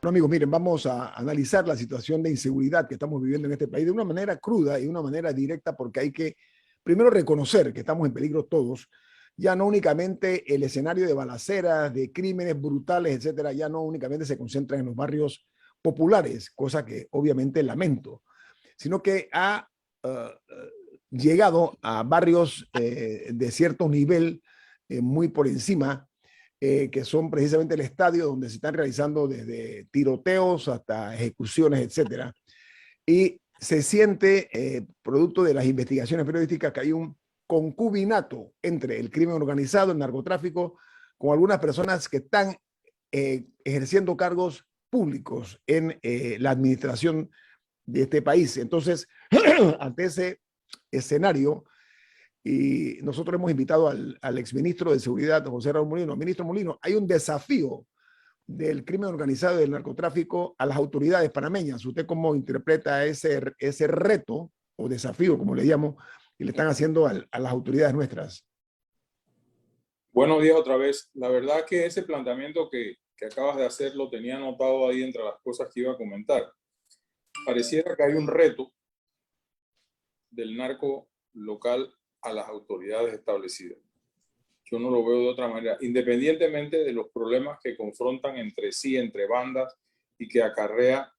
Bueno, amigos, miren, vamos a analizar la situación de inseguridad que estamos viviendo en este país de una manera cruda y de una manera directa, porque hay que primero reconocer que estamos en peligro todos, ya no únicamente el escenario de balaceras, de crímenes brutales, etcétera, ya no únicamente se concentra en los barrios populares, cosa que obviamente lamento, sino que ha llegado a barrios de cierto nivel muy por encima, que son precisamente el estadio donde se están realizando desde tiroteos hasta ejecuciones, etcétera. Y se siente, producto de las investigaciones periodísticas, que hay un concubinato entre el crimen organizado, el narcotráfico, con algunas personas que están ejerciendo cargos públicos en la administración de este país. Entonces, ante ese escenario, y nosotros hemos invitado al exministro de Seguridad, José Raúl Mulino. Ministro Mulino, hay un desafío del crimen organizado y del narcotráfico a las autoridades panameñas. ¿Usted cómo interpreta ese reto o desafío, como le llamo, que le están haciendo a las autoridades nuestras? Buenos días otra vez. La verdad que ese planteamiento que acabas de hacer lo tenía anotado ahí entre las cosas que iba a comentar. Pareciera que hay un reto del narco local a las autoridades establecidas. Yo no lo veo de otra manera, independientemente de los problemas que confrontan entre sí, entre bandas, y que acarrea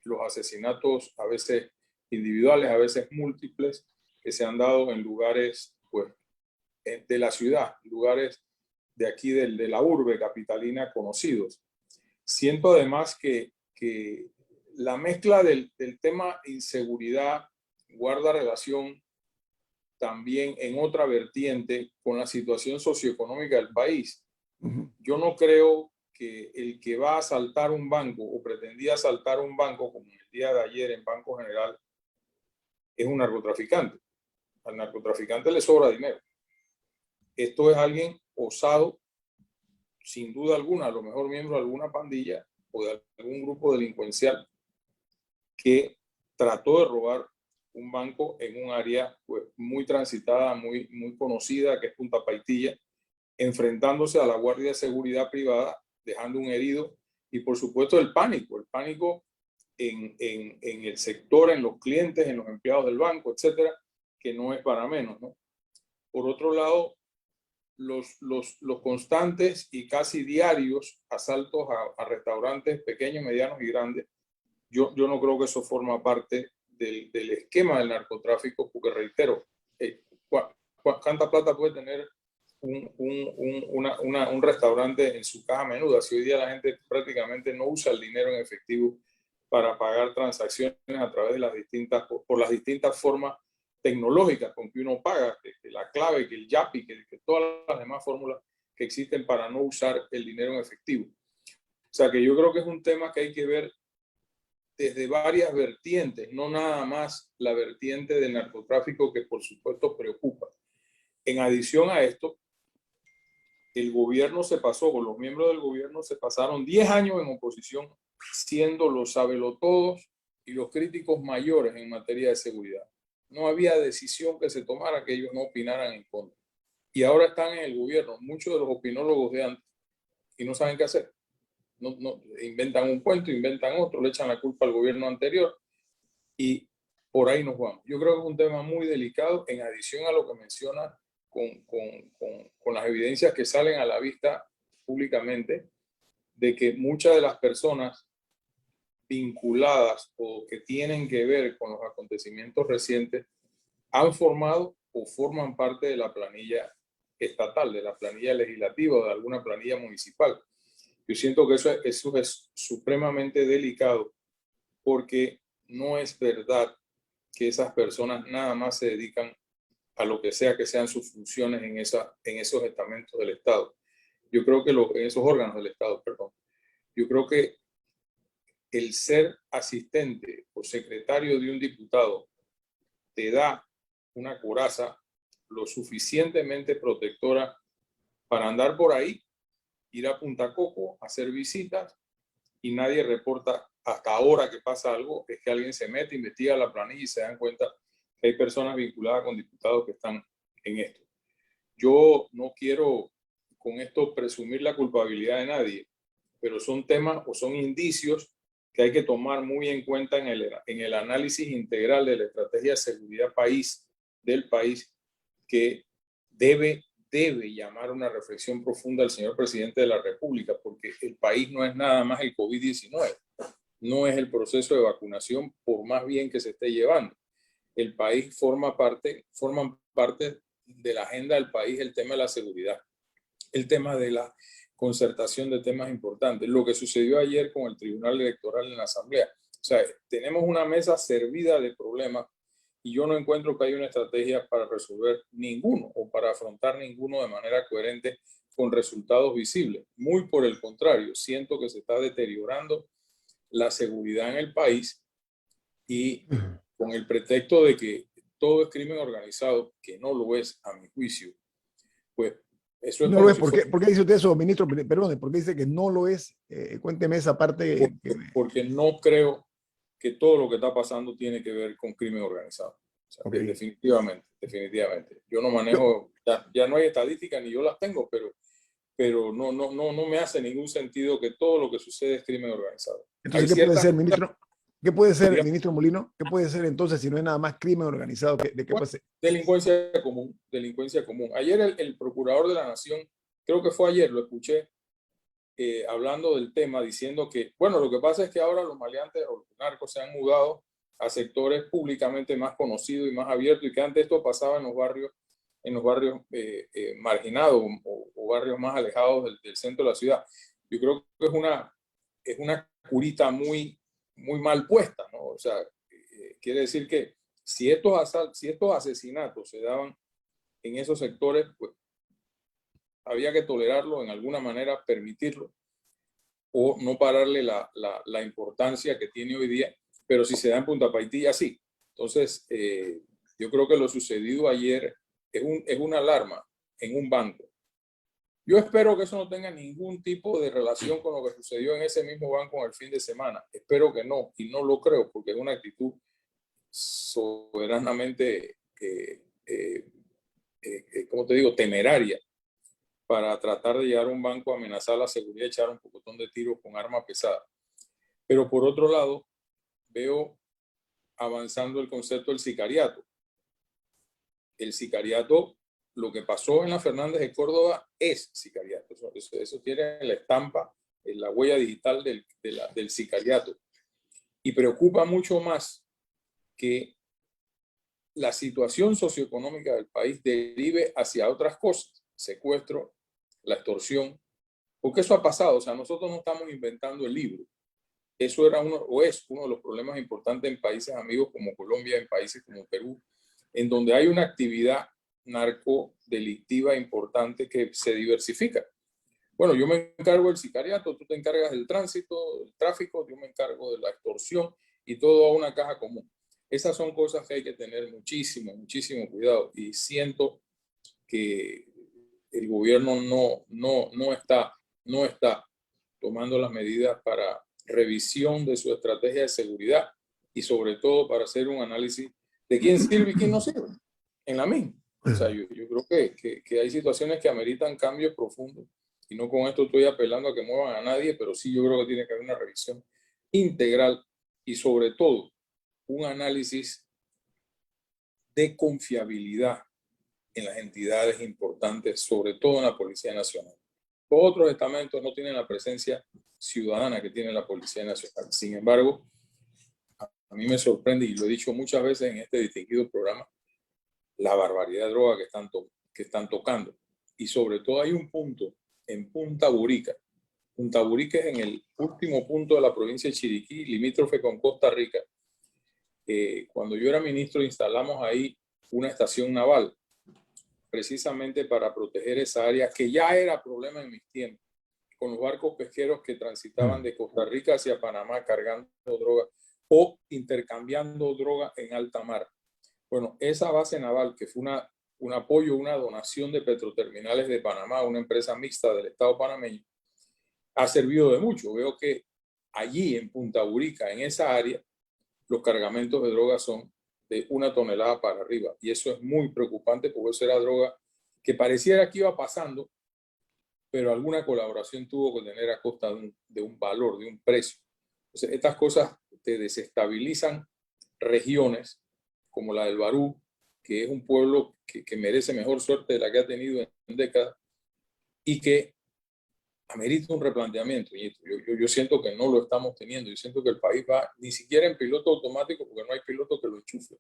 los asesinatos a veces individuales, a veces múltiples, que se han dado en lugares pues, de la ciudad, lugares de aquí de la urbe capitalina conocidos. Siento además que la mezcla del tema inseguridad guarda relación también en otra vertiente con la situación socioeconómica del país. Yo no creo que el que va a asaltar un banco o pretendía asaltar un banco, como el día de ayer en Banco General, es un narcotraficante. Al narcotraficante le sobra dinero. Esto es alguien osado, sin duda alguna, a lo mejor miembro de alguna pandilla o de algún grupo delincuencial que trató de robar un banco en un área pues, muy transitada, muy conocida, que es Punta Paitilla, enfrentándose a la Guardia de Seguridad Privada, dejando un herido, y por supuesto el pánico en el sector, en los clientes, en los empleados del banco, etcétera, que no es para menos, ¿no? Por otro lado, los constantes y casi diarios asaltos a restaurantes pequeños, medianos y grandes, yo no creo que eso forma parte del esquema del narcotráfico, porque reitero, ¿cuánta plata puede tener un restaurante en su caja menuda? Si hoy día la gente prácticamente no usa el dinero en efectivo para pagar transacciones a través de por las distintas formas tecnológicas con que uno paga, que la clave, que el Yapi, que todas las demás fórmulas que existen para no usar el dinero en efectivo. O sea que yo creo que es un tema que hay que ver desde varias vertientes, no nada más la vertiente del narcotráfico, que por supuesto preocupa. En adición a esto, el gobierno se pasó, o los miembros del gobierno se pasaron 10 años en oposición, siendo los sabelotodos y los críticos mayores en materia de seguridad. No había decisión que se tomara que ellos no opinaran en contra. Y ahora están en el gobierno, muchos de los opinólogos de antes, y no saben qué hacer. No, inventan un cuento, inventan otro, le echan la culpa al gobierno anterior y por ahí nos vamos. Yo creo que es un tema muy delicado, en adición a lo que menciona con las evidencias que salen a la vista públicamente, de que muchas de las personas vinculadas o que tienen que ver con los acontecimientos recientes han formado o forman parte de la planilla estatal, de la planilla legislativa o de alguna planilla municipal. Yo siento que eso es supremamente delicado, porque no es verdad que esas personas nada más se dedican a lo que sea que sean sus funciones en esos estamentos del Estado. Yo creo que en esos órganos del Estado, perdón. Yo creo que el ser asistente o secretario de un diputado te da una coraza lo suficientemente protectora para andar por ahí, ir a Punta Coco, hacer visitas, y nadie reporta hasta ahora que pasa algo. Es que alguien se mete, investiga la planilla y se dan cuenta que hay personas vinculadas con diputados que están en esto. Yo no quiero con esto presumir la culpabilidad de nadie, pero son temas o son indicios que hay que tomar muy en cuenta en el análisis integral de la estrategia de seguridad del país, que debe llamar una reflexión profunda al señor presidente de la República, porque el país no es nada más el COVID-19, no es el proceso de vacunación, por más bien que se esté llevando. El país forman parte de la agenda del país el tema de la seguridad, el tema de la concertación de temas importantes, lo que sucedió ayer con el Tribunal Electoral en la Asamblea. O sea, tenemos una mesa servida de problemas y yo no encuentro que haya una estrategia para resolver ninguno o para afrontar ninguno de manera coherente con resultados visibles. Muy por el contrario, siento que se está deteriorando la seguridad en el país y con el pretexto de que todo es crimen organizado, que no lo es a mi juicio, pues eso es no como lo es. si ¿Por qué, fuera... por qué dice usted eso, ministro? Perdón, ¿por qué dice que no lo es? Cuénteme esa parte. Porque no creo que todo lo que está pasando tiene que ver con crimen organizado. O sea, Okay. definitivamente. Yo no manejo, ya no hay estadísticas ni yo las tengo, pero no me hace ningún sentido que todo lo que sucede es crimen organizado. Entonces, ¿qué puede ser, ministro? ¿Qué puede ser, ministro Molino? ¿Qué puede ser entonces si no es nada más crimen organizado? ¿De qué puede ser? Delincuencia común. Ayer el procurador de la Nación, creo que fue ayer, lo escuché, hablando del tema, diciendo que, bueno, lo que pasa es que ahora los maleantes o los narcos se han mudado a sectores públicamente más conocidos y más abiertos, y que antes esto pasaba en los barrios marginados o barrios más alejados del centro de la ciudad. Yo creo que es una curita muy mal puesta, ¿no? O sea, quiere decir que si estos asesinatos se daban en esos sectores, pues había que tolerarlo, en alguna manera permitirlo, o no pararle la importancia que tiene hoy día, pero si se da en Punta Paitilla, sí. Entonces, yo creo que lo sucedido ayer es una alarma en un banco. Yo espero que eso no tenga ningún tipo de relación con lo que sucedió en ese mismo banco en el fin de semana. Espero que no, y no lo creo, porque es una actitud soberanamente, ¿cómo te digo?, temeraria, para tratar de llegar a un banco, amenazar la seguridad y echar un pocotón de tiros con arma pesada. Pero por otro lado, veo avanzando el concepto del sicariato. El sicariato, lo que pasó en la Fernández de Córdoba es sicariato. Eso tiene la estampa, la huella digital del sicariato. Y preocupa mucho más que la situación socioeconómica del país derive hacia otras cosas, secuestro, la extorsión, porque eso ha pasado. O sea, nosotros no estamos inventando el libro. Eso era es uno de los problemas importantes en países amigos como Colombia, en países como Perú, en donde hay una actividad narcodelictiva importante que se diversifica. Bueno, yo me encargo del sicariato, tú te encargas del tránsito, del tráfico, yo me encargo de la extorsión y todo a una caja común. Esas son cosas que hay que tener muchísimo cuidado, y siento que el gobierno no está tomando las medidas para revisión de su estrategia de seguridad y sobre todo para hacer un análisis de quién sirve y quién no sirve en la misma. O sea, yo creo que hay situaciones que ameritan cambios profundos, y no con esto estoy apelando a que muevan a nadie, pero sí yo creo que tiene que haber una revisión integral y sobre todo un análisis de confiabilidad en las entidades importantes, sobre todo en la Policía Nacional. Otros estamentos no tienen la presencia ciudadana que tiene la Policía Nacional. Sin embargo, a mí me sorprende, y lo he dicho muchas veces en este distinguido programa, la barbaridad de droga que están tocando. Y sobre todo hay un punto en Punta Burica. Punta Burica es en el último punto de la provincia de Chiriquí, limítrofe con Costa Rica. Cuando yo era ministro instalamos ahí una estación naval, precisamente para proteger esa área que ya era problema en mis tiempos, con los barcos pesqueros que transitaban de Costa Rica hacia Panamá cargando droga o intercambiando droga en alta mar. Bueno, esa base naval, que fue un apoyo, una donación de Petroterminales de Panamá, una empresa mixta del Estado panameño, ha servido de mucho. Veo que allí en Punta Burica, en esa área, los cargamentos de droga son de 1 tonelada para arriba. Y eso es muy preocupante, porque eso era droga que pareciera que iba pasando pero alguna colaboración tuvo que tener a costa de un valor, de un precio. Entonces, estas cosas te desestabilizan regiones como la del Barú, que es un pueblo que merece mejor suerte de la que ha tenido en décadas y que amerita un replanteamiento. Y yo siento que no lo estamos teniendo. Yo siento que el país va ni siquiera en piloto automático porque no hay piloto que lo enchufe.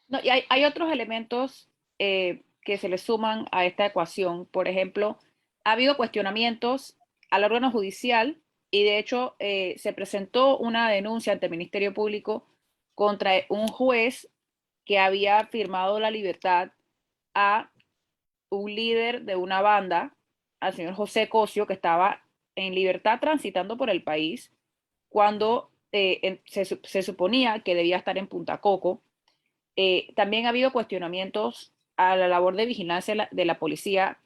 No, y hay otros elementos que se le suman a esta ecuación. Por ejemplo, ha habido cuestionamientos al órgano judicial y de hecho se presentó una denuncia ante el Ministerio Público contra un juez que había firmado la libertad a un líder de una banda, al señor José Cosio, que estaba en libertad transitando por el país cuando se suponía que debía estar en Punta Coco. También ha habido cuestionamientos a la labor de vigilancia de la policía,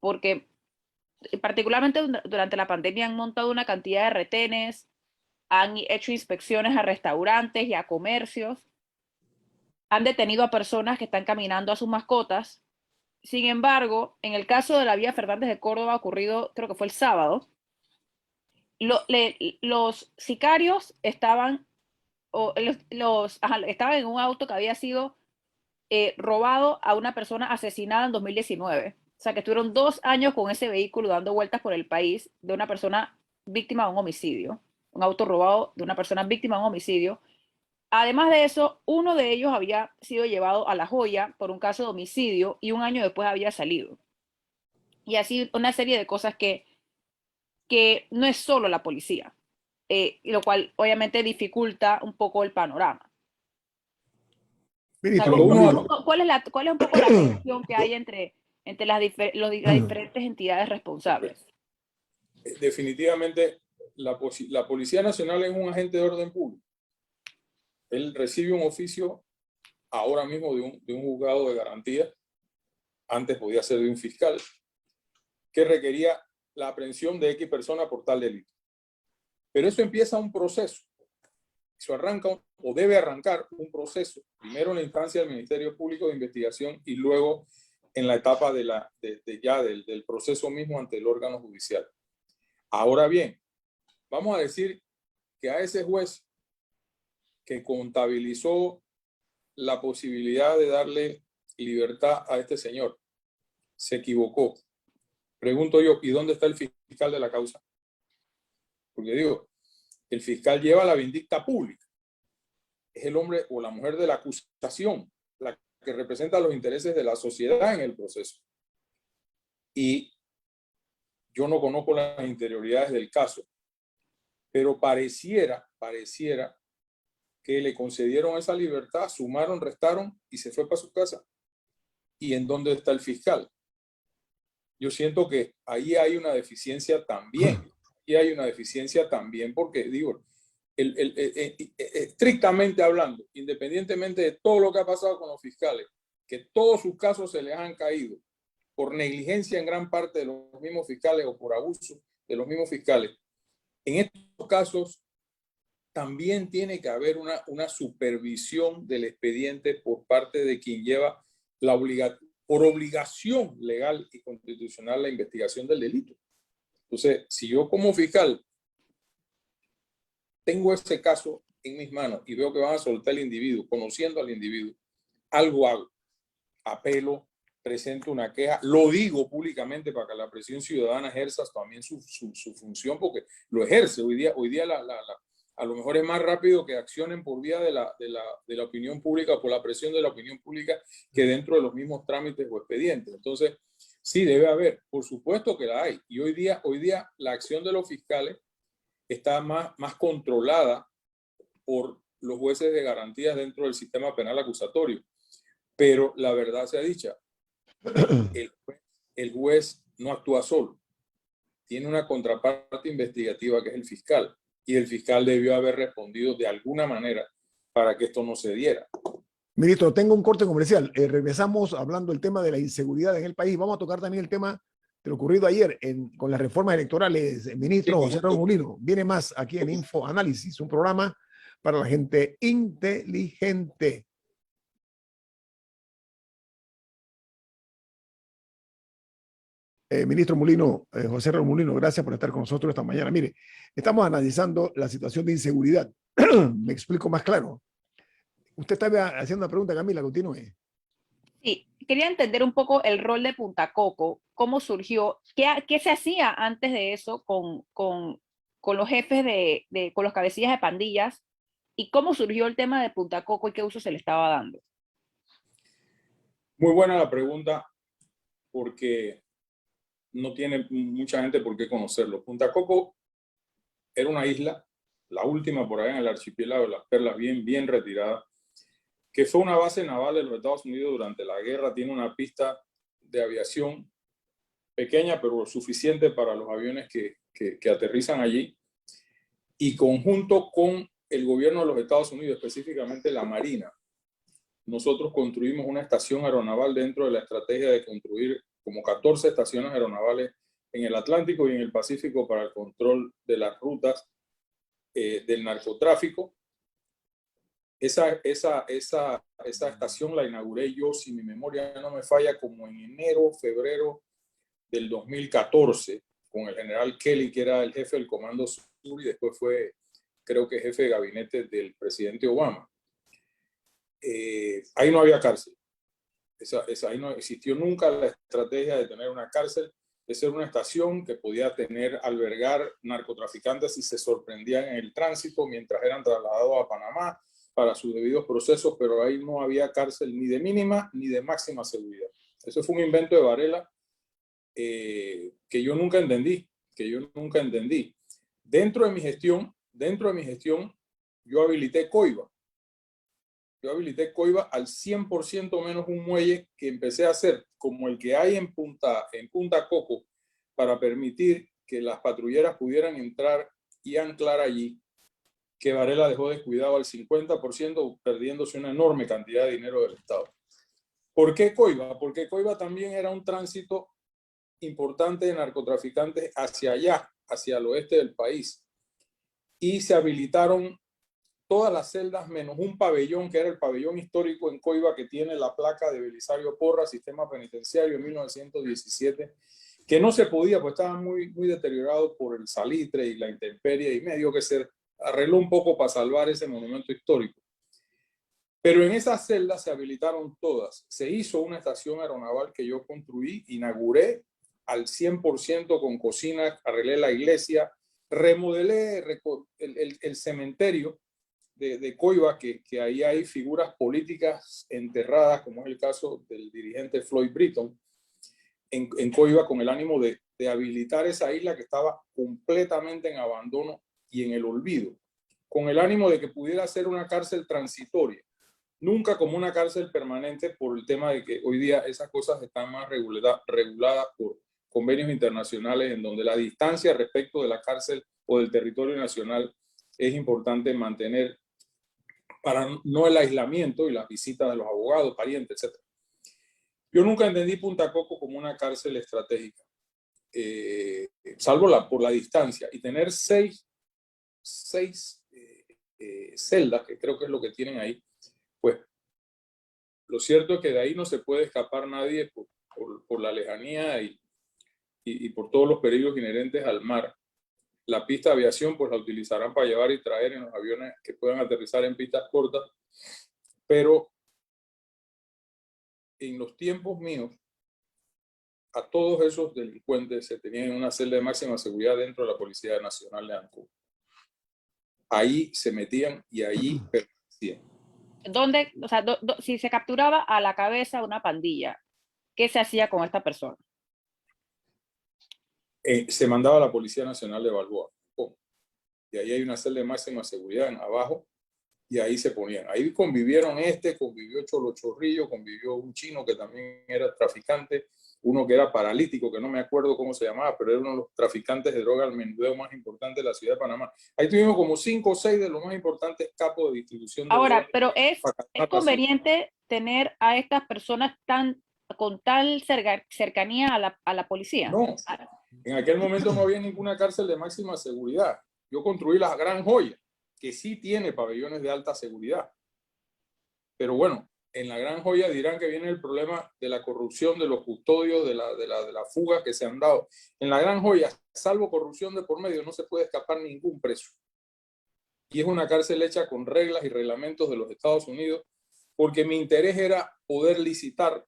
porque particularmente durante la pandemia han montado una cantidad de retenes, han hecho inspecciones a restaurantes y a comercios, han detenido a personas que están caminando a sus mascotas. Sin embargo, en el caso de la vía Fernández de Córdoba, ocurrido creo que fue el sábado, los sicarios estaban, estaban en un auto que había sido robado a una persona asesinada en 2019. O sea, que estuvieron 2 años con ese vehículo dando vueltas por el país de una persona víctima de un homicidio. Un auto robado de una persona víctima de un homicidio. Además de eso, uno de ellos había sido llevado a La Joya por un caso de homicidio y 1 año después había salido. Y así una serie de cosas que no es solo la policía, lo cual obviamente dificulta un poco el panorama. Ministro, ¿Cuál es un poco la relación que hay entre las diferentes entidades responsables? Definitivamente, la Policía Nacional es un agente de orden público. Él recibe un oficio ahora mismo de un juzgado de garantía, antes podía ser de un fiscal, que requería la aprehensión de X persona por tal delito. Pero eso empieza un proceso. Eso arranca o debe arrancar un proceso, primero en la instancia del Ministerio Público de Investigación y luego en la etapa del proceso mismo ante el órgano judicial. Ahora bien, vamos a decir que a ese juez que contabilizó la posibilidad de darle libertad a este señor se equivocó. Pregunto yo, ¿y dónde está el fiscal de la causa? Porque digo, el fiscal lleva la vindicta pública. Es el hombre o la mujer de la acusación, la que representa los intereses de la sociedad en el proceso. Y yo no conozco las interioridades del caso, pero pareciera que le concedieron esa libertad, sumaron, restaron y se fue para su casa. ¿Y en dónde está el fiscal? Yo siento que ahí hay una deficiencia también. Y hay una deficiencia también porque, digo, estrictamente hablando, independientemente de todo lo que ha pasado con los fiscales, que todos sus casos se les han caído por negligencia en gran parte de los mismos fiscales o por abuso de los mismos fiscales, en estos casos también tiene que haber una supervisión del expediente por parte de quien lleva por obligación legal y constitucional la investigación del delito. Entonces, si yo como fiscal tengo ese caso en mis manos y veo que van a soltar al individuo, conociendo al individuo, algo hago. Apelo, presento una queja, lo digo públicamente para que la presión ciudadana ejerza también su función, porque lo ejerce. Hoy día a lo mejor es más rápido que accionen por vía de la opinión pública, por la presión de la opinión pública, que dentro de los mismos trámites o expedientes. Entonces, sí, debe haber, por supuesto que la hay. Y hoy día la acción de los fiscales está más controlada por los jueces de garantías dentro del sistema penal acusatorio. Pero la verdad sea dicha, el juez no actúa solo. Tiene una contraparte investigativa que es el fiscal. Y el fiscal debió haber respondido de alguna manera para que esto no se diera. Ministro, tengo un corte comercial. Regresamos hablando del tema de la inseguridad en el país. Vamos a tocar también el tema de lo ocurrido ayer con las reformas electorales. Ministro José Raúl Mulino, viene más aquí en Info Análisis, un programa para la gente inteligente. Ministro Mulino, José Raúl Mulino, gracias por estar con nosotros esta mañana. Mire, estamos analizando la situación de inseguridad. Me explico más claro. Usted estaba haciendo una pregunta, Camila, continúe. Sí, quería entender un poco el rol de Punta Coco, cómo surgió, qué se hacía antes de eso con los jefes con los cabecillas de pandillas, y cómo surgió el tema de Punta Coco y qué uso se le estaba dando. Muy buena la pregunta, porque no tiene mucha gente por qué conocerlo. Punta Coco era una isla, la última por allá en el archipiélago de las Perlas, bien retirada, que fue una base naval de los Estados Unidos durante la guerra. Tiene una pista de aviación pequeña, pero suficiente para los aviones que aterrizan allí. Y conjunto con el gobierno de los Estados Unidos, específicamente la Marina, nosotros construimos una estación aeronaval dentro de la estrategia de construir como 14 estaciones aeronavales en el Atlántico y en el Pacífico para el control de las rutas del narcotráfico. Esa estación la inauguré yo, si mi memoria no me falla, como en enero, febrero del 2014, con el general Kelly, que era el jefe del Comando Sur y después fue, creo que, jefe de gabinete del presidente Obama. Ahí no había cárcel. Ahí no existió nunca la estrategia de tener una cárcel, de ser una estación que podía albergar narcotraficantes si se sorprendían en el tránsito mientras eran trasladados a Panamá para sus debidos procesos, pero ahí no había cárcel ni de mínima ni de máxima seguridad. Eso fue un invento de Varela que yo nunca entendí, Dentro de mi gestión, yo habilité Coiba. Al 100% menos un muelle que empecé a hacer como el que hay en Punta Coco para permitir que las patrulleras pudieran entrar y anclar allí, que Varela dejó descuidado al 50%, perdiéndose una enorme cantidad de dinero del Estado. ¿Por qué Coiba? Porque Coiba también era un tránsito importante de narcotraficantes hacia allá, hacia el oeste del país. Y se habilitaron todas las celdas menos un pabellón, que era el pabellón histórico en Coiba, que tiene la placa de Belisario Porras, sistema penitenciario en 1917, que no se podía, pues estaba muy deteriorado por el salitre y la intemperie, y medio que se arregló un poco para salvar ese monumento histórico. Pero en esas celdas se habilitaron todas. Se hizo una estación aeronaval que yo construí, inauguré al 100% con cocina, arreglé la iglesia, remodelé el cementerio de Coiba, que ahí hay figuras políticas enterradas, como es el caso del dirigente Floyd Britton, en Coiba, con el ánimo de habilitar esa isla que estaba completamente en abandono y en el olvido, con el ánimo de que pudiera ser una cárcel transitoria, nunca como una cárcel permanente, por el tema de que hoy día esas cosas están más reguladas por convenios internacionales, en donde la distancia respecto de la cárcel o del territorio nacional es importante mantener, para no el aislamiento y las visitas de los abogados, parientes, etc. Yo nunca entendí Punta Coco como una cárcel estratégica, salvo por la distancia, y tener seis celdas, que creo que es lo que tienen ahí, pues lo cierto es que de ahí no se puede escapar nadie por la lejanía y por todos los peligros inherentes al mar. La pista de aviación pues la utilizarán para llevar y traer en los aviones que puedan aterrizar en pistas cortas, pero en los tiempos míos a todos esos delincuentes se tenían en una celda de máxima seguridad dentro de la Policía Nacional de Ancón. Ahí se metían y ahí permanecían. ¿Dónde, o sea, si se capturaba a la cabeza de una pandilla, qué se hacía con esta persona? Se mandaba a la Policía Nacional de Balboa. Y ahí hay una celda de máxima seguridad abajo, y ahí se ponían. Ahí convivieron convivió Cholo Chorrillo, convivió un chino que también era traficante, uno que era paralítico, que no me acuerdo cómo se llamaba, pero era uno de los traficantes de droga al menudeo más importante de la ciudad de Panamá. Ahí tuvimos como 5 o 6 de los más importantes capos de distribución de Ahora, droga. pero es conveniente tener a estas personas con tal cercanía a la policía. No, en aquel momento no había ninguna cárcel de máxima seguridad. Yo construí la Gran Joya, que sí tiene pabellones de alta seguridad. Pero bueno, en la Gran Joya dirán que viene el problema de la corrupción de los custodios, de la fuga que se han dado. En la Gran Joya, salvo corrupción de por medio, no se puede escapar ningún preso. Y es una cárcel hecha con reglas y reglamentos de los Estados Unidos, porque mi interés era poder licitar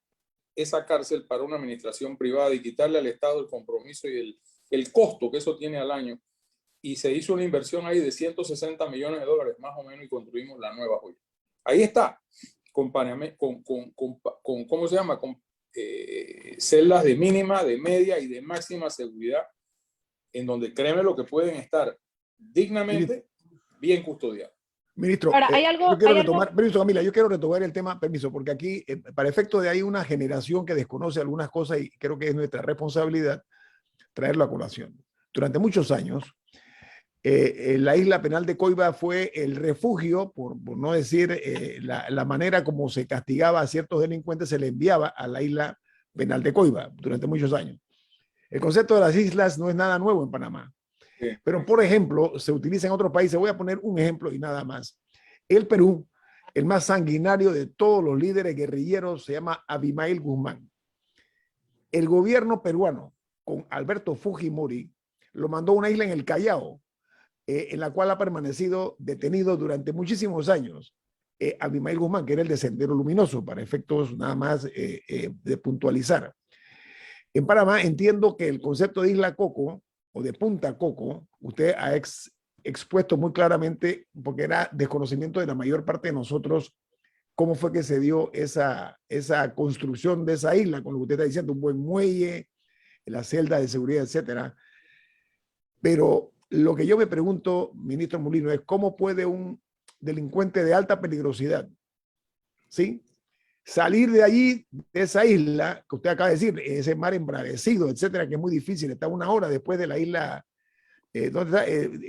esa cárcel para una administración privada y quitarle al Estado el compromiso y el costo que eso tiene al año. Y se hizo una inversión ahí de 160 millones de dólares más o menos y construimos la nueva Joya. Ahí está, con ¿cómo se llama? Con celdas de mínima, de media y de máxima seguridad, en donde créeme lo que pueden estar dignamente bien custodiados. Ministro, Ahora, yo quiero retomar, permiso Camila, yo quiero retomar el tema, permiso, porque aquí, para efecto de ahí una generación que desconoce algunas cosas y creo que es nuestra responsabilidad traerlo a colación. Durante muchos años, la isla penal de Coiba fue el refugio, por no decir la manera como se castigaba a ciertos delincuentes, se le enviaba a la isla penal de Coiba durante muchos años. El concepto de las islas no es nada nuevo en Panamá. Sí. Pero, por ejemplo, se utiliza en otros países. Voy a poner un ejemplo y nada más. El Perú, el más sanguinario de todos los líderes guerrilleros, se llama Abimael Guzmán. El gobierno peruano, con Alberto Fujimori, lo mandó a una isla en el Callao, en la cual ha permanecido detenido durante muchísimos años. Abimael Guzmán, que era el de Sendero Luminoso, para efectos nada más de puntualizar. En Panamá entiendo que el concepto de Isla Coco o de Punta Coco, usted ha expuesto muy claramente, porque era desconocimiento de la mayor parte de nosotros, cómo fue que se dio esa construcción de esa isla, con lo que usted está diciendo, un buen muelle, la celda de seguridad, etcétera. Pero lo que yo me pregunto, ministro Molino, es cómo puede un delincuente de alta peligrosidad, ¿sí?, salir de allí, de esa isla, que usted acaba de decir, ese mar embravecido, etcétera, que es muy difícil, está una hora después de la isla, ¿dónde está?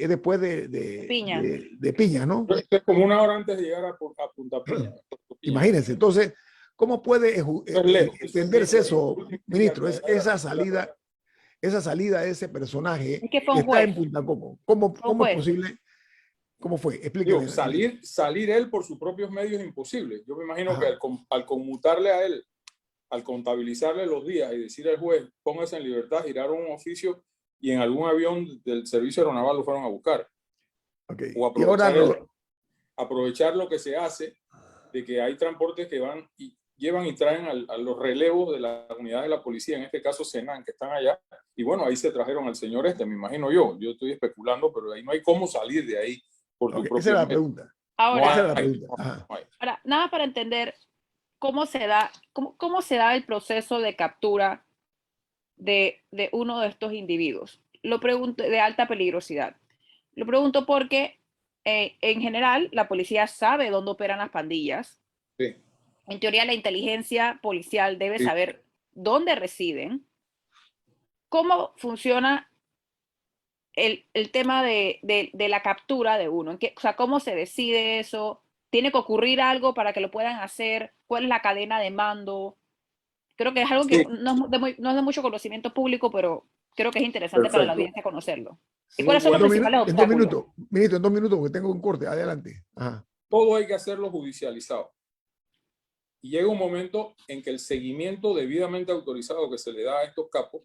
Después de Piña. De Piña, ¿no? Es como una hora antes de llegar a Punta Piña. Imagínense, entonces, ¿cómo puede entenderse eso, ministro? Esa salida de ese personaje que está en Punta Coco. ¿Cómo es posible? ¿Cómo fue? Explíqueme. Salir él por sus propios medios es imposible. Yo me imagino que al conmutarle a él, al contabilizarle los días y decir al juez, póngase en libertad, giraron un oficio y en algún avión del servicio aeronaval lo fueron a buscar. Okay. O aprovechar lo que se hace de que hay transportes que van y llevan y traen a los relevos de las unidades de la policía, en este caso Senan, que están allá. Y bueno, ahí se trajeron al señor me imagino yo. Yo estoy especulando, pero ahí no hay cómo salir de ahí. Esa es la pregunta. Ahora, nada para entender cómo se da el proceso de captura de uno de estos individuos. Lo pregunto, de alta peligrosidad. Lo pregunto porque en general la policía sabe dónde operan las pandillas. Sí. En teoría la inteligencia policial debe saber dónde residen. ¿Cómo funciona el tema de la captura de uno? O sea, ¿cómo se decide eso? ¿Tiene que ocurrir algo para que lo puedan hacer? ¿Cuál es la cadena de mando? Creo que es algo que no es de mucho conocimiento público, pero creo que es interesante para la audiencia conocerlo. ¿Y cuáles son los principales obstáculos? Ministro, en 2 minutos, porque tengo un corte. Adelante. Todo hay que hacerlo judicializado. Y llega un momento en que el seguimiento debidamente autorizado que se le da a estos capos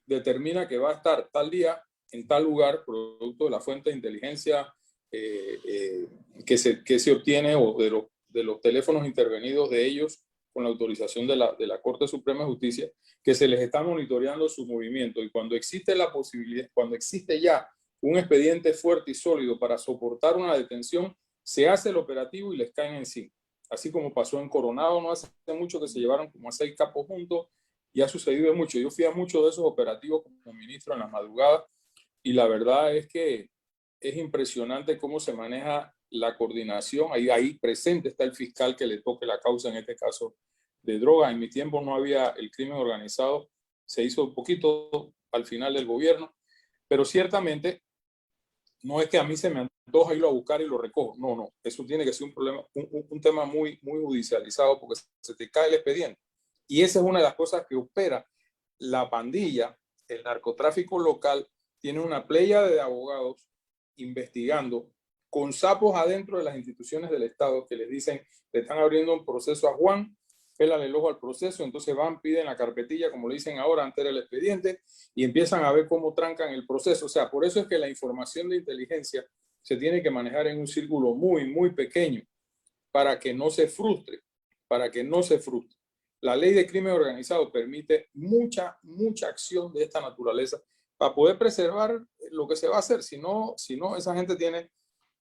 determina que va a estar tal día en tal lugar, producto de la fuente de inteligencia que se obtiene o de los teléfonos intervenidos de ellos con la autorización de la Corte Suprema de Justicia, que se les está monitoreando su movimiento. Y cuando existe la posibilidad, cuando existe ya un expediente fuerte y sólido para soportar una detención, se hace el operativo y les caen encima. Así como pasó en Coronado no hace mucho, que se llevaron como a 6 capos juntos, y ha sucedido mucho. Yo fui a muchos de esos operativos como ministro en las madrugadas, y la verdad es que es impresionante cómo se maneja la coordinación. Ahí presente está el fiscal que le toque la causa, en este caso de droga. En mi tiempo no había el crimen organizado, se hizo un poquito al final del gobierno, pero ciertamente no es que a mí se me antoja irlo a buscar y lo recojo. No, eso tiene que ser un tema muy, muy judicializado, porque se te cae el expediente. Y esa es una de las cosas que opera la pandilla. El narcotráfico local tiene una playa de abogados investigando con sapos adentro de las instituciones del Estado que les dicen, le están abriendo un proceso a Juan, pélale el ojo al proceso, entonces van, piden la carpetilla, como le dicen ahora, antes del expediente, y empiezan a ver cómo trancan el proceso. O sea, por eso es que la información de inteligencia se tiene que manejar en un círculo muy, muy pequeño, para que no se frustre, para que no se frustre. La ley de crimen organizado permite mucha acción de esta naturaleza para poder preservar lo que se va a hacer. Si no, esa gente tiene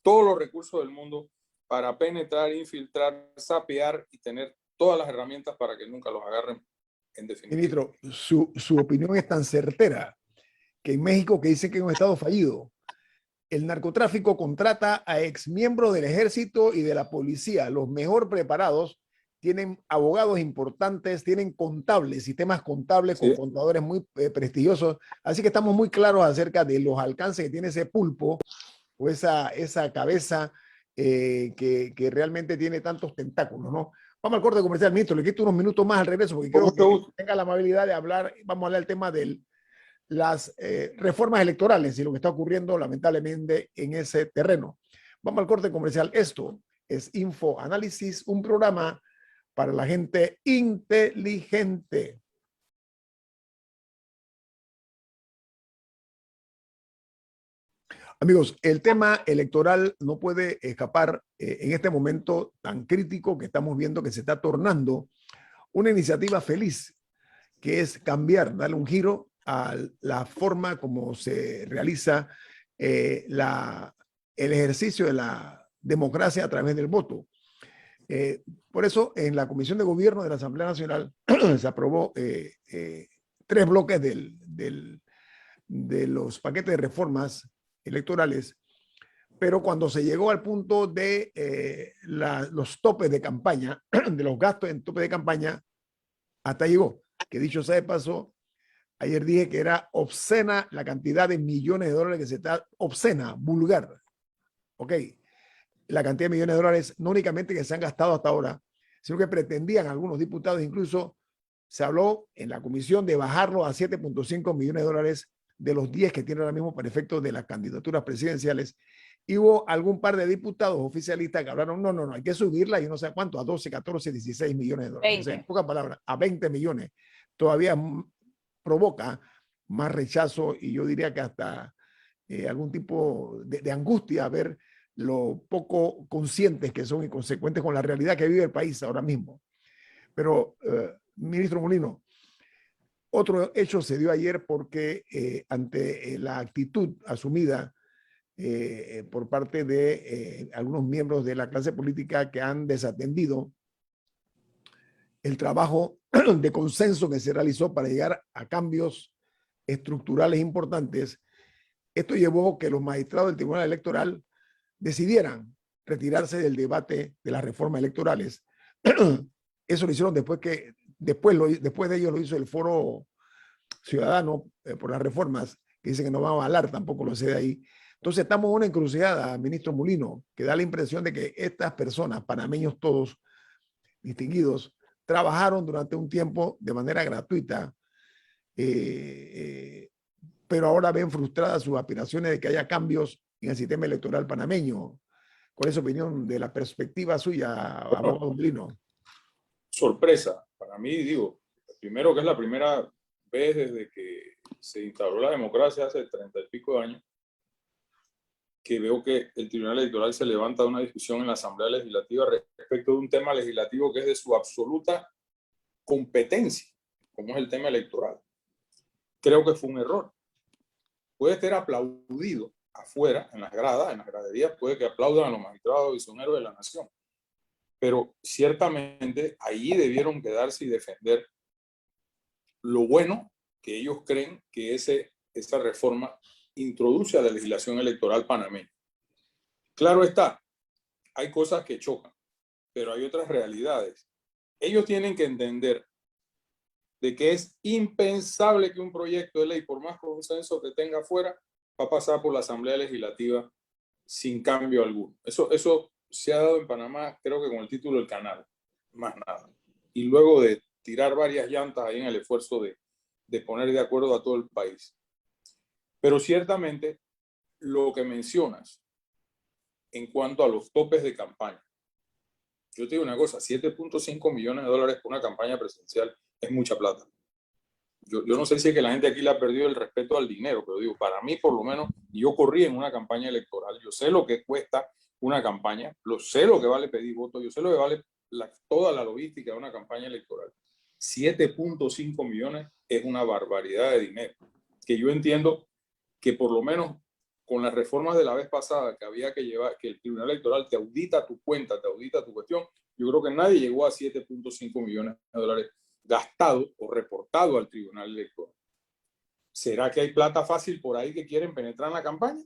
todos los recursos del mundo para penetrar, infiltrar, sapear y tener todas las herramientas para que nunca los agarren en definitiva. Ministro, su opinión es tan certera que en México, que dice que es un estado fallido, el narcotráfico contrata a exmiembros del ejército y de la policía, los mejor preparados, tienen abogados importantes, tienen contables, sistemas contables con contadores muy prestigiosos. Así que estamos muy claros acerca de los alcances que tiene ese pulpo o esa cabeza que realmente tiene tantos tentáculos, ¿no? Vamos al corte comercial, ministro. Le quito unos minutos más al regreso porque quiero que tenga la amabilidad de hablar. Vamos a hablar del tema de las reformas electorales y lo que está ocurriendo lamentablemente en ese terreno. Vamos al corte comercial. Esto es Info Análisis, un programa para la gente inteligente. Amigos, el tema electoral no puede escapar en este momento tan crítico que estamos viendo que se está tornando una iniciativa feliz, que es cambiar, darle un giro a la forma como se realiza el ejercicio de la democracia a través del voto. Por eso, en la Comisión de Gobierno de la Asamblea Nacional se aprobó 3 bloques de los paquetes de reformas electorales, pero cuando se llegó al punto de los topes de campaña, de los gastos en tope de campaña, hasta llegó, que dicho sea de paso, ayer dije que era obscena la cantidad de millones de dólares que se está, obscena, vulgar, ok, la cantidad de millones de dólares, no únicamente que se han gastado hasta ahora, sino que pretendían algunos diputados, incluso se habló en la comisión de bajarlo a 7.5 millones de dólares de los 10 que tiene ahora mismo para efectos de las candidaturas presidenciales. Y hubo algún par de diputados oficialistas que hablaron, no, hay que subirla, yo no sé cuánto, a 12, 14, 16 millones de dólares. O sea, en pocas palabras, a 20 millones. Todavía provoca más rechazo y yo diría que hasta algún tipo de angustia ver lo poco conscientes que son y consecuentes con la realidad que vive el país ahora mismo. Pero, ministro Molino, otro hecho se dio ayer porque ante la actitud asumida por parte de algunos miembros de la clase política que han desatendido el trabajo de consenso que se realizó para llegar a cambios estructurales importantes, esto llevó a que los magistrados del Tribunal Electoral decidieran retirarse del debate de las reformas electorales. Eso lo hicieron después de ello lo hizo el Foro Ciudadano por las reformas, que dice que no va a avalar tampoco lo sé de ahí. Entonces estamos en una encrucijada, ministro Molino, que da la impresión de que estas personas, panameños todos distinguidos, trabajaron durante un tiempo de manera gratuita, pero ahora ven frustradas sus aspiraciones de que haya cambios en el sistema electoral panameño. ¿Cuál es su opinión de la perspectiva suya, abogado Molino? Sorpresa, para mí, digo, primero que es la primera vez desde que se instauró la democracia hace 30 y pico de años, que veo que el Tribunal Electoral se levanta de una discusión en la Asamblea Legislativa respecto de un tema legislativo que es de su absoluta competencia, como es el tema electoral. Creo que fue un error. Puede ser aplaudido afuera, en las gradas, en las graderías, puede que aplaudan a los magistrados y son héroes de la nación. Pero ciertamente ahí debieron quedarse y defender lo bueno que ellos creen que esa reforma introduce a la legislación electoral panameña. Claro está, hay cosas que chocan, pero hay otras realidades. Ellos tienen que entender de que es impensable que un proyecto de ley, por más consenso que tenga afuera, va a pasar por la Asamblea Legislativa sin cambio alguno. Eso se ha dado en Panamá, creo que con el título del canal, más nada. Y luego de tirar varias llantas ahí en el esfuerzo de poner de acuerdo a todo el país. Pero ciertamente lo que mencionas en cuanto a los topes de campaña. Yo te digo una cosa, 7.5 millones de dólares por una campaña presidencial es mucha plata. Yo no sé si es que la gente aquí le ha perdido el respeto al dinero, pero digo, para mí por lo menos, yo corrí en una campaña electoral, yo sé lo que cuesta una campaña, sé lo que vale pedir votos, yo sé lo que vale toda la logística de una campaña electoral. 7.5 millones es una barbaridad de dinero, que yo entiendo que por lo menos con las reformas de la vez pasada, que había que llevar, que el Tribunal Electoral te audita tu cuenta, te audita tu cuestión, yo creo que nadie llegó a 7.5 millones de dólares gastado o reportado al Tribunal Electoral. ¿Será que hay plata fácil por ahí que quieren penetrar en la campaña?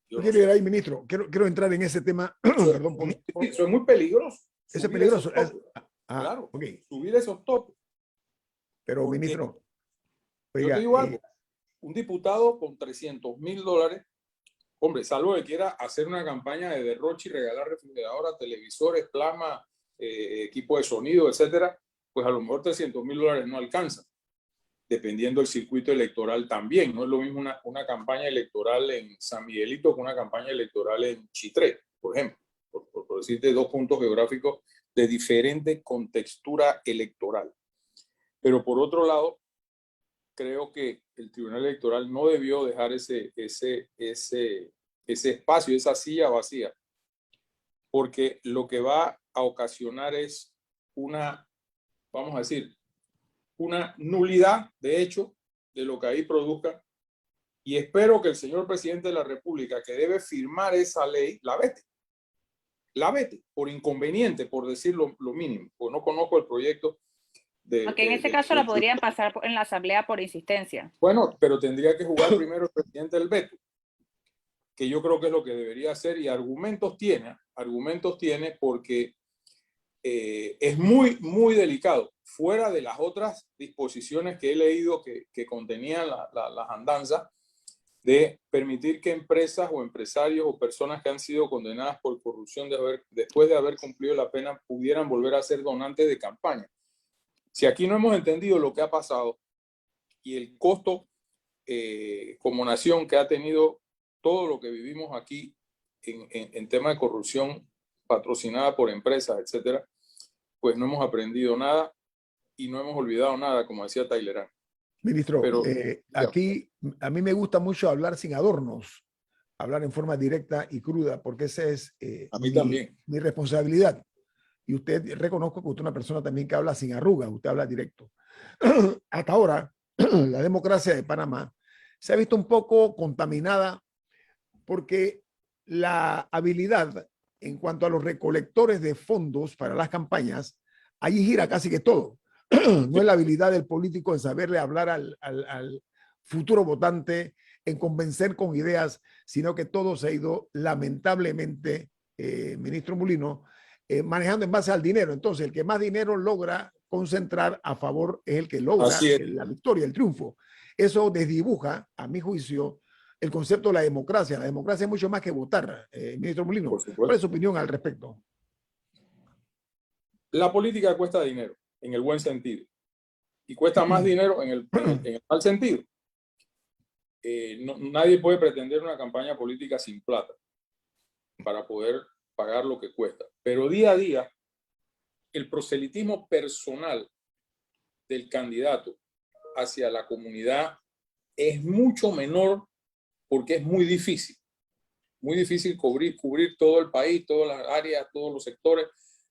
Yo quiero ir ahí, ministro. Quiero entrar en ese tema. Perdón, eso es muy peligroso. Eso es peligroso. Claro, okay. Subir esos topes. Pero, ministro, oiga, yo te digo algo. Un diputado con $300,000, hombre, salvo que quiera hacer una campaña de derroche y regalar refrigeradoras, televisores, plasma, equipo de sonido, etcétera, pues a lo mejor $300,000 no alcanza, dependiendo del circuito electoral también. No es lo mismo una campaña electoral en San Miguelito que una campaña electoral en Chitré, por ejemplo, por decirte dos puntos geográficos de diferente contextura electoral. Pero por otro lado, creo que el Tribunal Electoral no debió dejar ese espacio, esa silla vacía, porque lo que va a ocasionar es vamos a decir, una nulidad de hecho de lo que ahí produzca, y espero que el señor presidente de la República, que debe firmar esa ley, la vete por inconveniente, por decir lo mínimo, porque no conozco el proyecto. Aunque en ese caso la podrían pasar en la Asamblea por insistencia. Bueno, pero tendría que jugar primero el presidente del veto, que yo creo que es lo que debería hacer, y argumentos tiene porque es muy, muy delicado, fuera de las otras disposiciones que he leído que contenían las andanzas de permitir que empresas o empresarios o personas que han sido condenadas por corrupción después de haber cumplido la pena pudieran volver a ser donantes de campaña. Si aquí no hemos entendido lo que ha pasado y el costo como nación que ha tenido todo lo que vivimos aquí en tema de corrupción patrocinada por empresas, etcétera, pues no hemos aprendido nada y no hemos olvidado nada, como decía Tailerán. Ministro, aquí a mí me gusta mucho hablar sin adornos, hablar en forma directa y cruda, porque esa es a mí también mi responsabilidad. Y usted, reconozco que usted es una persona también que habla sin arrugas, usted habla directo. Hasta ahora, la democracia de Panamá se ha visto un poco contaminada porque la habilidad en cuanto a los recolectores de fondos para las campañas, allí gira casi que todo. No es la habilidad del político en saberle hablar al futuro votante, en convencer con ideas, sino que todo se ha ido lamentablemente, ministro Mulino, manejando en base al dinero. Entonces, el que más dinero logra concentrar a favor es el que logra la victoria, el triunfo. Eso desdibuja, a mi juicio, el concepto de la democracia. La democracia es mucho más que votar, ministro Mulino. ¿Cuál es su opinión al respecto? La política cuesta dinero, en el buen sentido, y cuesta más dinero en el mal sentido. Nadie puede pretender una campaña política sin plata para poder pagar lo que cuesta. Pero día a día, el proselitismo personal del candidato hacia la comunidad es mucho menor, porque es muy difícil cubrir todo el país, todas las áreas, todos los sectores,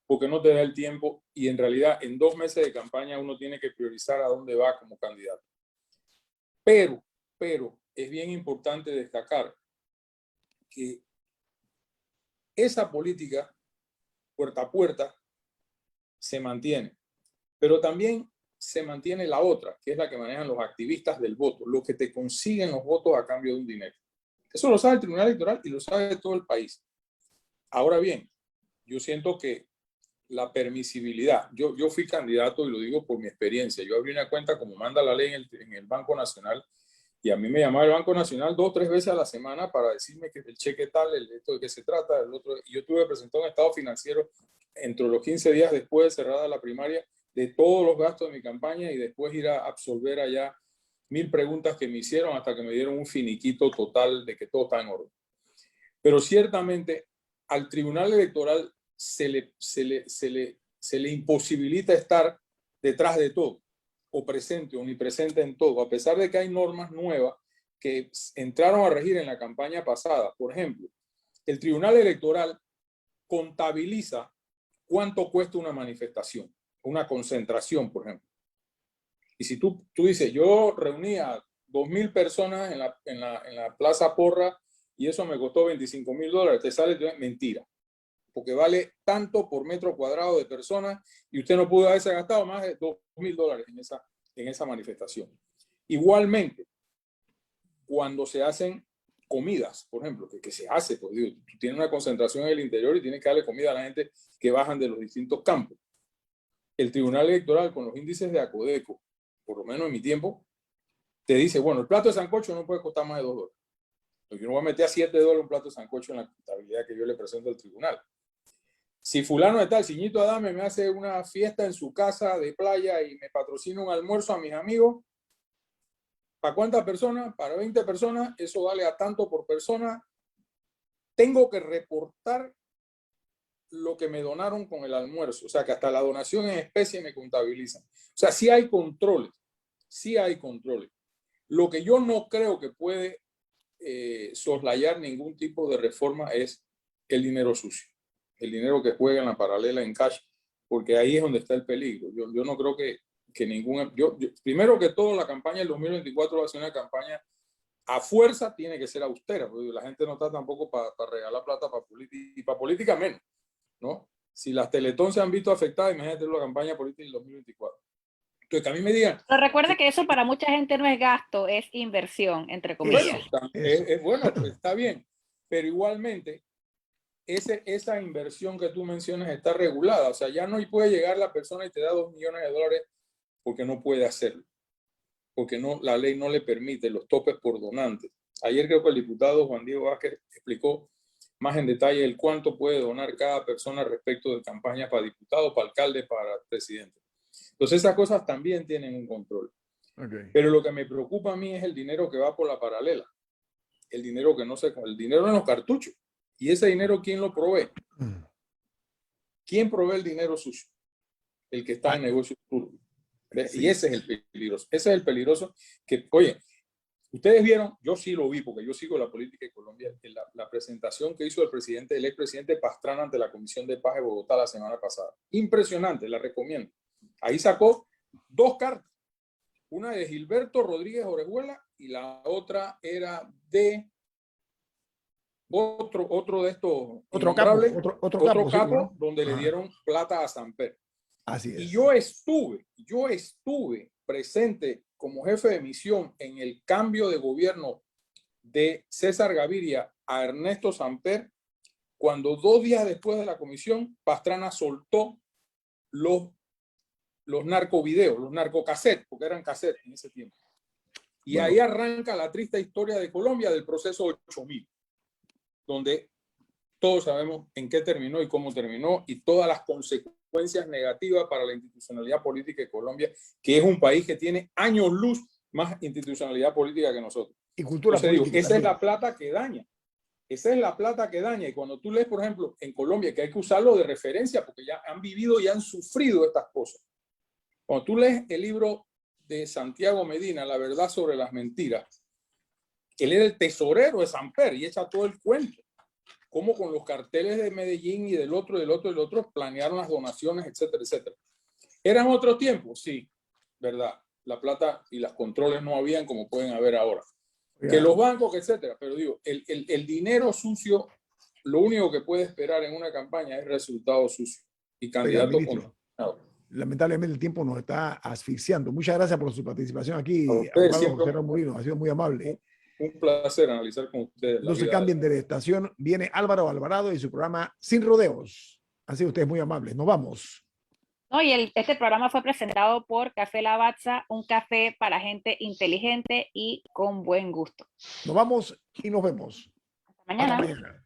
porque no te da el tiempo, y en realidad en 2 meses de campaña uno tiene que priorizar a dónde va como candidato. Pero es bien importante destacar que esa política puerta a puerta se mantiene, pero también se mantiene la otra, que es la que manejan los activistas del voto, los que te consiguen los votos a cambio de un dinero. Eso lo sabe el Tribunal Electoral y lo sabe todo el país. Ahora bien, yo siento que la permisibilidad, yo fui candidato y lo digo por mi experiencia, yo abrí una cuenta como manda la ley en el Banco Nacional, y a mí me llamaba el Banco Nacional 2 o 3 veces a la semana para decirme que el cheque tal, esto de qué se trata, el otro, y yo tuve que presentar un estado financiero entre los 15 días después de cerrada la primaria de todos los gastos de mi campaña, y después ir a absolver allá 1000 preguntas que me hicieron hasta que me dieron un finiquito total de que todo está en orden. Pero ciertamente al Tribunal Electoral se le imposibilita estar detrás de todo, o presente, omnipresente en todo, a pesar de que hay normas nuevas que entraron a regir en la campaña pasada. Por ejemplo, el Tribunal Electoral contabiliza cuánto cuesta una manifestación, una concentración, por ejemplo. Y si tú dices, yo reuní a 2.000 personas en la Plaza Porra y eso me costó $25.000, te sale mentira, porque vale tanto por metro cuadrado de personas y usted no pudo haberse gastado más de $2.000 en esa manifestación. Igualmente, cuando se hacen comidas, por ejemplo, que se hace, pues digo, tú tienes una concentración en el interior y tienes que darle comida a la gente que bajan de los distintos campos. El Tribunal Electoral, con los índices de Acodeco, por lo menos en mi tiempo, te dice, bueno, el plato de sancocho no puede costar más de $2. Yo no voy a meter a $7 un plato de sancocho en la contabilidad que yo le presento al tribunal. Si fulano de tal, Ciñito Adame, me hace una fiesta en su casa de playa y me patrocina un almuerzo a mis amigos, ¿para cuántas personas? Para 20 personas, eso vale a tanto por persona. Tengo que reportar lo que me donaron con el almuerzo. O sea, que hasta la donación en especie me contabilizan. O sea, sí hay controles. Sí hay controles. Lo que yo no creo que puede soslayar ningún tipo de reforma es el dinero sucio. El dinero que juega en la paralela en cash, porque ahí es donde está el peligro. Yo no creo que ningún... primero que todo, la campaña del 2024 va a ser una campaña a fuerza, tiene que ser austera, porque la gente no está tampoco para regalar plata para política, y para política menos, ¿no? Si las Teletón se han visto afectadas, imagínate la campaña política del 2024. Entonces, que a mí me digan... Pero recuerda que eso para mucha gente no es gasto, es inversión, entre comillas. Bueno, bueno, pues está bien, pero igualmente esa inversión que tú mencionas está regulada. O sea, ya no puede llegar la persona y te da $2 millones porque no puede hacerlo. Porque no, la ley no le permite los topes por donantes. Ayer creo que el diputado Juan Diego Vázquez explicó más en detalle el cuánto puede donar cada persona respecto de campañas para diputado, para alcalde, para presidente. Entonces esas cosas también tienen un control. Okay. Pero lo que me preocupa a mí es el dinero que va por la paralela. El dinero que no se... El dinero en los cartuchos. ¿Y ese dinero quién lo provee? ¿Quién provee el dinero sucio? El que está en negocios turbios. Sí. Y ese es el peligroso. Ese es el peligroso que, oye, ustedes vieron, yo sí lo vi porque yo sigo la política de Colombia, la presentación que hizo el expresidente Pastrana ante la Comisión de Paz de Bogotá la semana pasada. Impresionante, la recomiendo. Ahí sacó 2 cartas. Una de Gilberto Rodríguez Orejuela y la otra era de otro de estos otro capo, sí, ¿no? Donde le dieron plata a Samper. Así es. Y yo estuve presente como jefe de misión en el cambio de gobierno de César Gaviria a Ernesto Samper, cuando 2 días después de la comisión, Pastrana soltó los narcovideos, los narcocassettes, porque eran cassettes en ese tiempo. Y bueno, ahí arranca la triste historia de Colombia del proceso 8000, donde todos sabemos en qué terminó y cómo terminó y todas las consecuencias negativas para la institucionalidad política de Colombia, que es un país que tiene años luz más institucionalidad política que nosotros. Y cultura política. Digo, esa es la plata que daña. Esa es la plata que daña. Y cuando tú lees, por ejemplo, en Colombia, que hay que usarlo de referencia porque ya han vivido y han sufrido estas cosas. Cuando tú lees el libro de Santiago Medina, La verdad sobre las mentiras, él era el tesorero de Samper y echa todo el cuento. Cómo con los carteles de Medellín y del otro planearon las donaciones, etcétera, etcétera. ¿Eran otros tiempos? Sí, verdad. La plata y los controles no habían como pueden haber ahora. Que los bancos, etcétera. Pero digo, el dinero sucio, lo único que puede esperar en una campaña es resultado sucio. Y candidato lamentablemente el tiempo nos está asfixiando. Muchas gracias por su participación aquí, abogado José Molino. Ha sido muy amable. Un placer analizar con ustedes. No se cambien de estación. Viene Álvaro Alvarado y su programa Sin Rodeos. Han sido ustedes muy amables. Nos vamos. No, y este programa fue presentado por Café Lavazza, un café para gente inteligente y con buen gusto. Nos vamos y nos vemos. Hasta mañana. Hasta mañana.